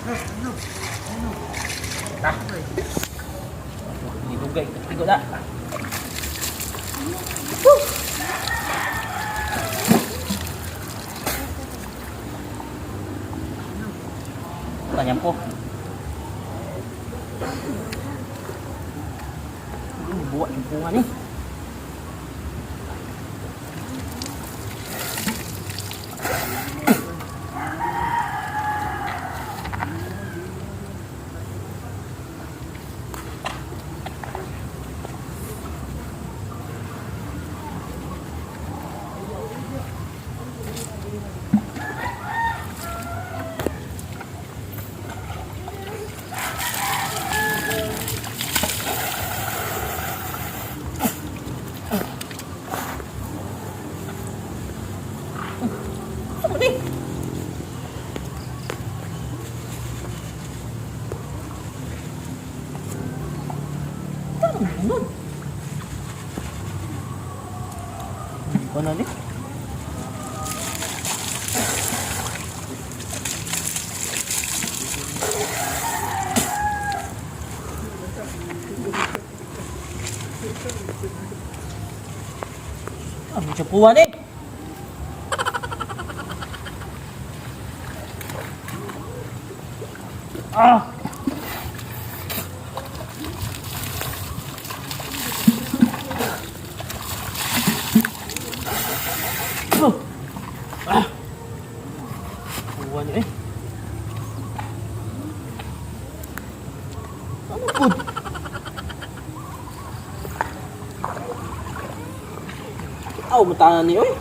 Ah. Didugay, tigo na. Tanyam po. Buat yung bunga ni. Apa ni? Tangan. Mana ni? Macam puan ni. Ah. Ah. Puan ni. Ano po? Aw, matangan ni oy.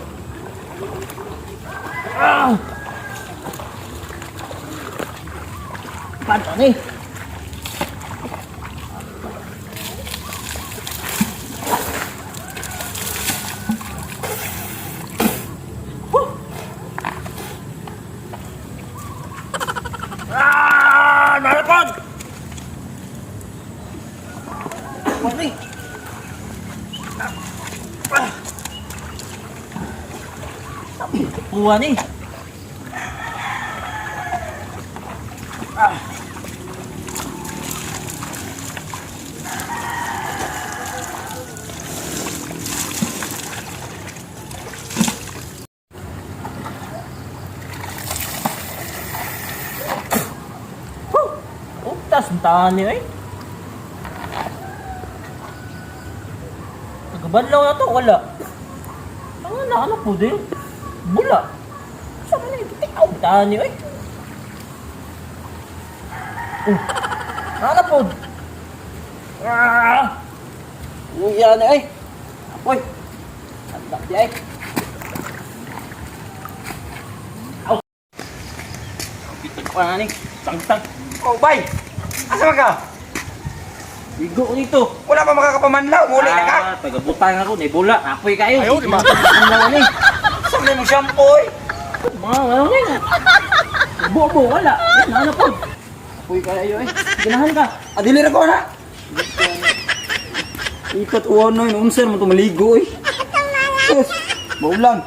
Ah. Paano ni? Ah, nalapon! Paano ni? Buwan ni. Ah. Tas ang tahan niya eh. Nagabadlaw na to, wala. Ano po din? Bula. Saan na ito? Ikaw ang tahan niya eh. Ano po? Uya na eh. Apoy. Andak niya eh. Aw. Bitig pa nga ni. Tang-tang. Oh, bay! Asa ka? Bigo ko dito. Wala pa makakapamanlaw, muli na ka. Tagabutang ako, nibula. Apoy kayo. Ayaw, di ba? Ano ni? Saan mo shampoo eh? Mga ano ni? Bobo, wala. Ano po? Apoy kayo eh. Ganahan ka. Adilir ko na. Ikat uwan na yun. Unsan mo ito maligo eh. Yes, maulang.